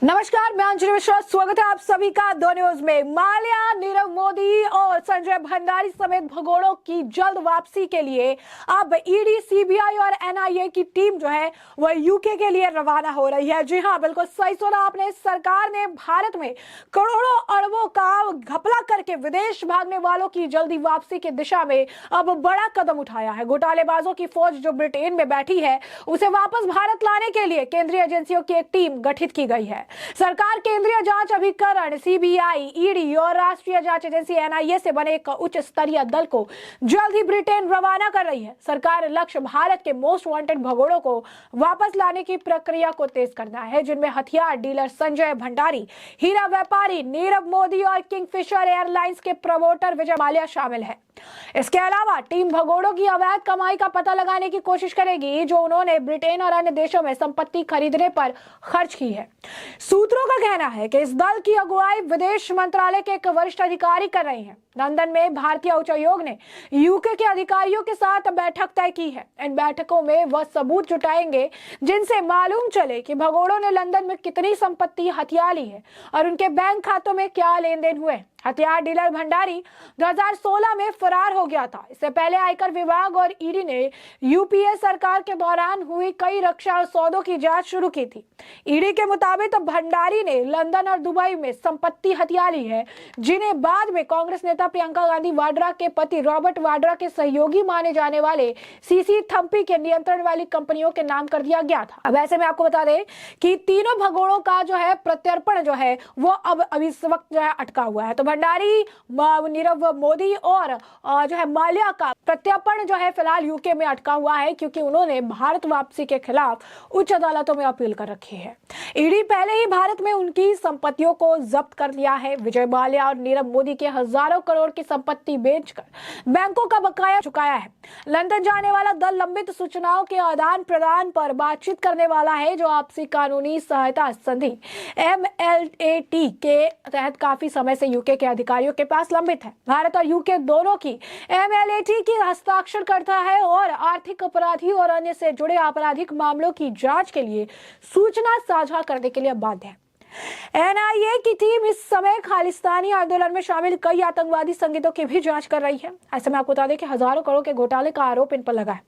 नमस्कार, मैं अंजलि मिश्रा। स्वागत है आप सभी का दो न्यूज में। माल्या, नीरव मोदी और संजय भंडारी समेत भगोड़ों की जल्द वापसी के लिए अब ईडी, सीबीआई और एनआईए की टीम जो है वह यूके के लिए रवाना हो रही है। जी हां, बिल्कुल सही सुना आपने। सरकार ने भारत में करोड़ों अरबों का घपला करके विदेश भागने वालों की जल्दी वापसी की दिशा में अब बड़ा कदम उठाया है। घोटालेबाजों की फौज जो ब्रिटेन में बैठी है उसे वापस भारत लाने के लिए केंद्रीय एजेंसियों की एक टीम गठित की गई है। सरकार केंद्रीय जांच अभिकरण, सीबीआई, ईडी और राष्ट्रीय जांच एजेंसी एनआईए से बने एक उच्च स्तरीय दल को जल्द ही ब्रिटेन रवाना कर रही है। सरकार लक्ष्य भारत के मोस्ट वांटेड भगोड़ों को वापस लाने की प्रक्रिया को तेज करना है, जिनमें हथियार डीलर संजय भंडारी, हीरा व्यापारी नीरव मोदी और किंगफिशर एयरलाइंस के प्रमोटर विजय माल्या शामिल है। इसके अलावा टीम भगोड़ों की अवैध कमाई का पता लगाने की कोशिश करेगी जो उन्होंने ब्रिटेन और अन्य देशों में संपत्ति खरीदने पर खर्च की है। सूत्रों का कहना है कि इस दल की अगुवाई विदेश मंत्रालय के एक वरिष्ठ अधिकारी कर रहे हैं। लंदन में भारतीय उच्चायोग ने यूके के अधिकारियों के साथ बैठक तय की है। इन बैठकों में वह सबूत जुटाएंगे जिनसे मालूम चले कि भगोड़ों ने लंदन में कितनी संपत्ति हथिया ली है और उनके बैंक खातों में क्या लेन देन हुए। हथियार डीलर भंडारी 2016 में फरार हो गया था। इससे पहले आयकर विभाग और ईडी ने यूपीए सरकार के दौरान हुई कई रक्षा सौदों की जांच शुरू की थी। ईडी के मुताबिक भंडारी ने लंदन और दुबई में संपत्ति हथिया ली है, जिन्हें बाद में कांग्रेस नेता प्रियंका गांधी वाड्रा के पति रॉबर्ट वाड्रा के सहयोगी माने जाने वाले सीसी थम्पी के नियंत्रण वाली कंपनियों के नाम कर दिया गया था। अब ऐसे में आपको बता दें कि तीनों भगोड़ों का जो है प्रत्यर्पण जो है वो अब इस वक्त जो है अटका हुआ है। तो भंडारी, नीरव मोदी और जो है माल्या का प्रत्यर्पण जो है फिलहाल यूके में अटका हुआ है, क्योंकि उन्होंने भारत वापसी के खिलाफ उच्च अदालतों में अपील कर रखी है। ईडी पहले ही भारत में उनकी संपत्तियों को जब्त कर लिया है। विजय माल्या और नीरव मोदी के हजारों करोड़ की संपत्ति बेचकर बैंकों का बकाया चुकाया है। लंदन जाने वाला दल लंबित सूचनाओं के आदान प्रदान पर बातचीत करने वाला है, जो आपसी कानूनी सहायता संधि MLAT के तहत काफी समय से यूके के अधिकारियों के पास लंबित है। भारत और यूके दोनों की MLAT की हस्ताक्षर करता है और आर्थिक अपराधी और अन्य से जुड़े आपराधिक मामलों की जांच के लिए सूचना साझा करने के लिए बाध्य है। एनआईए की टीम इस समय खालिस्तानी आंदोलन में शामिल कई आतंकवादी संगठनों की भी जांच कर रही है। ऐसे में आपको बता दें कि हजारों करोड़ के घोटाले का आरोप इन पर लगा है।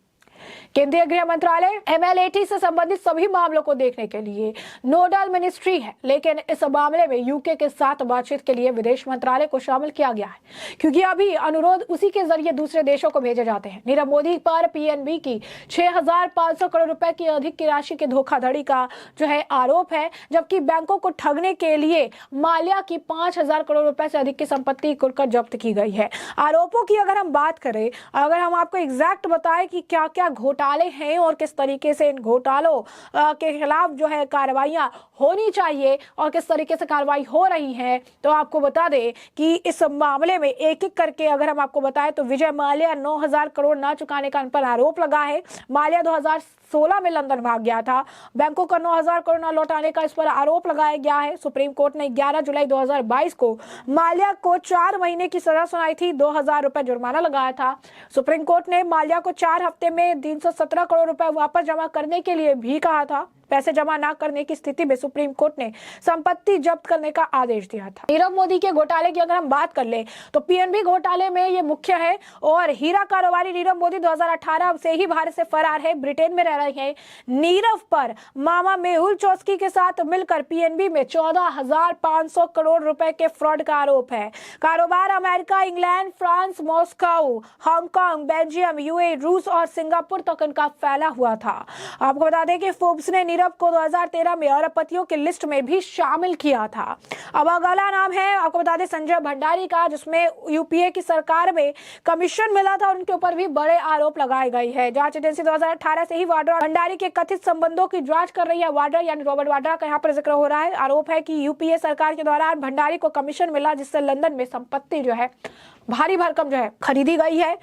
केंद्रीय गृह मंत्रालय MLAT से संबंधित सभी मामलों को देखने के लिए नोडल मिनिस्ट्री है, लेकिन इस मामले में यूके के साथ बातचीत के लिए विदेश मंत्रालय को शामिल किया गया है, क्योंकि अभी अनुरोध उसी के जरिए दूसरे देशों को भेजे जाते हैं। नीरव मोदी पर PNB की 6,500 करोड़ रुपए की अधिक की राशि की धोखाधड़ी का जो है आरोप है, जबकि बैंकों को ठगने के लिए माल्या की 5,000 करोड़ रुपए से अधिक की संपत्ति खुलकर जब्त की गई है। आरोपों की अगर हम बात करें, अगर हम आपको एग्जैक्ट बताएं कि क्या क्या घोटाले हैं और किस तरीके से इन घोटालों के खिलाफ जो है कार्रवाइयां होनी चाहिए और किस तरीके से कार्रवाई हो रही है, तो आपको बता दें कि इस मामले में एक एक करके अगर हम आपको बताएं तो विजय माल्या 9,000 करोड़ ना चुकाने का इन पर आरोप लगा है। माल्या 2016 में लंदन भाग गया था। बैंकों का 9,000 करोड़ न लौटाने का इस पर आरोप लगाया गया है। सुप्रीम कोर्ट ने 11 जुलाई 2022 को माल्या को 4 महीने की सजा सुनाई थी, 2,000 रुपए जुर्माना लगाया था। सुप्रीम कोर्ट ने माल्या को 4 हफ्ते में 317 करोड़ रुपए वापस जमा करने के लिए भी कहा था। पैसे जमा न करने की स्थिति में सुप्रीम कोर्ट ने संपत्ति जब्त करने का आदेश दिया था। नीरव मोदी के घोटाले की अगर हम बात कर ले तो PNB घोटाले में ये मुख्य है और हीरा कारोबारी नीरव मोदी 2018 से ही भारत से फरार है, ब्रिटेन में रह रहे हैं। नीरव पर मामा मेहुल चोस्की के साथ मिलकर PNB में 14,500 करोड़ रुपए के फ्रॉड का आरोप है। कारोबार America, England, France, Moscow, Hong Kong, Belgium, UAE, रूस और सिंगापुर तक इनका फैला हुआ था। आपको बता दें कि फोर्ब्स ने नीरव को 2013 में अरबपतियों की लिस्ट में भी शामिल किया था। अब अगला नाम है आपको बता दें संजय भंडारी का, जिसमें यूपीए की सरकार में कमीशन मिला था और उनके ऊपर भी बड़े आरोप लगाए गए हैं। जांच एजेंसी 2018 से ही वाड्रा भंडारी के कथित संबंधों की जांच कर रही है। वाड्रा यानी रॉबर्ट वाड्रा का यहाँ पर जिक्र हो रहा है। आरोप है कि यूपीए सरकार के दौरान भंडारी को कमीशन मिला, जिससे लंदन में संपत्ति जो है भारी भरकम जो है खरीदी गई है।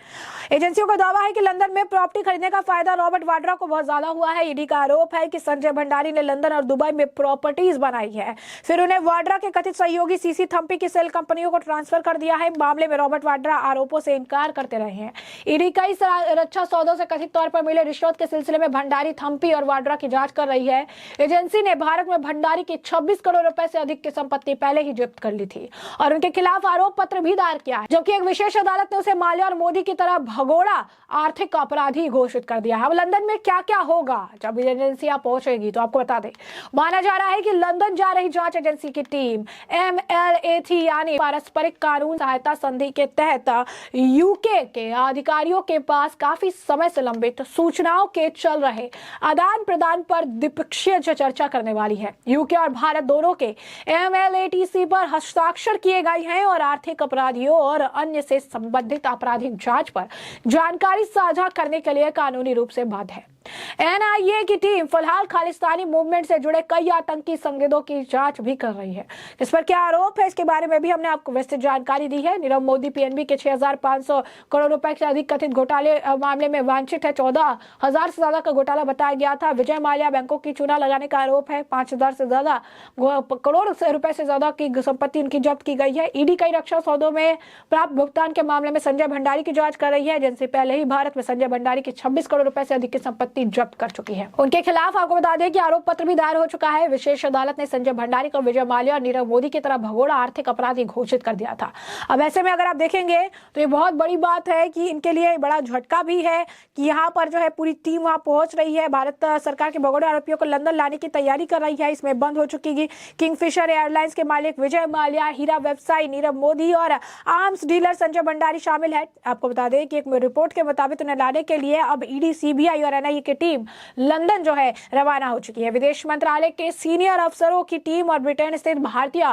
एजेंसियों का दावा है कि लंदन में प्रॉपर्टी खरीदने का फायदा रॉबर्ट वाड्रा को बहुत ज्यादा हुआ है। ईडी का आरोप है कि संजय भंडारी ने लंदन और दुबई में प्रॉपर्टीज बनाई है, फिर उन्हें वाड्रा के कथित सहयोगी सीसी थम्पी की सेल कंपनियों को ट्रांसफर कर दिया है। मामले में रॉबर्ट वाड्रा आरोपों से इनकार करते रहे हैं। ईडी कई रक्षा सौदों से कथित तौर पर मिले रिश्वत के सिलसिले में भंडारी, थम्पी और वाड्रा की जांच कर रही है। एजेंसी ने भारत में भंडारी की 26 करोड़ रुपए से अधिक की संपत्ति पहले ही जब्त कर ली थी और उनके खिलाफ आरोप पत्र भी दायर किया है, जबकि एक विशेष अदालत ने उसे माल्या और मोदी की तरह भगोड़ा आर्थिक अपराधी घोषित कर दिया है। अब लंदन में क्या क्या होगा जब एजेंसियां पहुंचेगी तो आपको बता दें, माना जा रहा है कि लंदन जा रही जांच एजेंसी की टीम MLAT यानी पारस्परिक कानून सहायता संधि के तहत यूके के अधिकारियों के पास काफी समय से लंबित सूचनाओं के चल रहे आदान प्रदान पर द्विपक्षीय चर्चा करने वाली है। यूके और भारत दोनों के MLATC पर हस्ताक्षर किए गए हैं और आर्थिक अपराधियों और अन्य से संबंधित आपराधिक जांच पर जानकारी साझा करने के लिए कानूनी रूप से बाध्य है। NIA की टीम फिलहाल खालिस्तानी मूवमेंट से जुड़े कई आतंकी संगठनों की जांच भी कर रही है। इस पर क्या आरोप है इसके बारे में भी हमने आपको विस्तृत जानकारी दी है। नीरव मोदी PNB के 6,500 करोड़ रुपए से अधिक कथित घोटाले मामले में वांछित है। 14,000 से ज्यादा का घोटाला बताया गया था। विजय माल्या बैंकों की चूना लगाने का आरोप है। 5,000 से ज्यादा करोड़ रुपए से ज्यादा की संपत्ति उनकी जब्त की गई है। ईडी कई रक्षा सौदों में प्राप्त भुगतान के मामले में संजय भंडारी की जांच कर रही है। एजेंसी पहले ही भारत में संजय भंडारी की 26 करोड़ रुपए से अधिक की संपत्ति जब्त कर चुकी है। उनके खिलाफ आपको बता दें कि आरोप पत्र भी दायर हो चुका है। विशेष अदालत ने संजय भंडारी को विजय माल्या और नीरव मोदी की तरह भगोड़ा आर्थिक अपराधी घोषित कर दिया था। अब ऐसे में अगर आप देखेंगे तो ये बहुत बड़ी बात है कि इनके लिए बड़ा झटका भी है कि यहाँ पर जो है पूरी टीम वहां पहुंच रही है। भारत सरकार के भगोड़े आरोपियों को लंदन लाने की तैयारी कर रही है। इसमें बंद हो चुकी किंगफिशर एयरलाइंस के मालिक विजय माल्या, हीरा व्यवसायी नीरव मोदी और आर्म्स डीलर संजय भंडारी शामिल है। आपको बता दें कि एक रिपोर्ट के मुताबिक उन्हें लाने के लिए अब ईडी, CBI और NIA की टीम लंदन जो है रवाना हो चुकी है। विदेश मंत्रालय के सीनियर अफसरों की टीम और ब्रिटेन स्थित भारतीय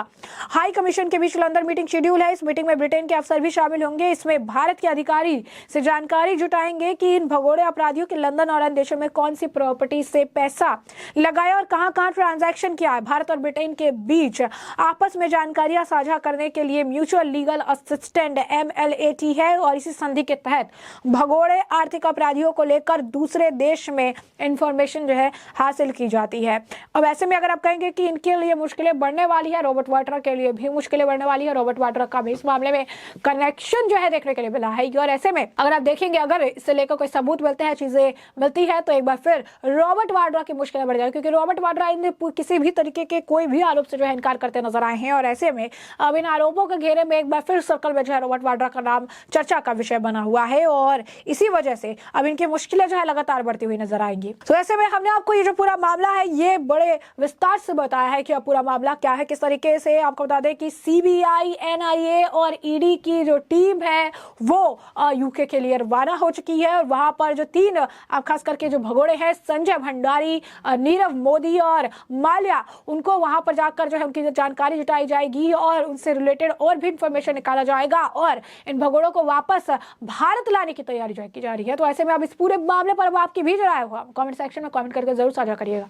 हाई कमीशन के बीच लंदन मीटिंग शेड्यूल है। इस मीटिंग में ब्रिटेन के अफसर भी शामिल होंगे। इसमें भारत के अधिकारी से जानकारी जुटाएंगे कि इन भगोड़े अपराधियों के लंदन और अन्य देशों में कौन सी प्रॉपर्टी से पैसा लगाया और कहां-कहां ट्रांजैक्शन किया है। भारत और ब्रिटेन के बीच आपस में जानकारियां साझा करने के लिए म्यूचुअल लीगल असिस्टेंट MLAT है और इसी संधि के तहत भगोड़े आर्थिक अपराधियों को लेकर दूसरे देश में इंफॉर्मेशन जो है हासिल की जाती है। अब ऐसे में अगर आप कहेंगे कि इनके लिए मुश्किलें बढ़ने वाली है, रॉबर्ट वाड्रा के लिए भी मुश्किलें बढ़ने वाली है। रॉबर्ट वाड्रा का भी इस मामले में कनेक्शन जो है देखने के लिए मिला है और ऐसे में अगर आप देखेंगे, अगर इससे लेकर कोई सबूत मिलते हैं, चीजें मिलती है, तो एक बार फिर रॉबर्ट वाड्रा की मुश्किलें बढ़ जाएगी, क्योंकि रॉबर्ट वाड्रा इन किसी भी तरीके के कोई भी आरोप से जो है इनकार करते नजर आए हैं और ऐसे में अब इन आरोपों के घेरे में एक बार फिर सर्कल में जो है रॉबर्ट वाड्रा का नाम चर्चा का विषय बना हुआ है और इसी वजह से अब इनकी मुश्किलें जो है लगातार बढ़ती हुई नजर आएंगी। तो ऐसे में हमने आपको ये जो पूरा मामला है ये बड़े विस्तार से बताया है कि अब पूरा मामला क्या है, किस तरीके से। आपको बता दें कि CBI, NIA और ED की जो टीम है वो यूके के लिए रवाना हो चुकी है और वहां पर जो तीन खास करके जो भगोड़े हैं, संजय भंडारी, नीरव मोदी और माल्या, उनको वहां पर जाकर जो है उनकी जानकारी जुटाई जाएगी और उनसे रिलेटेड और भी इंफॉर्मेशन निकाला जाएगा और इन भगोड़ों को वापस भारत लाने की तैयारी की जा रही है। तो ऐसे में अब इस पूरे मामले पर अब आपकी भी राय होगा, कमेंट सेक्शन में कमेंट करके जरूर साझा करिएगा।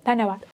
धन्यवाद।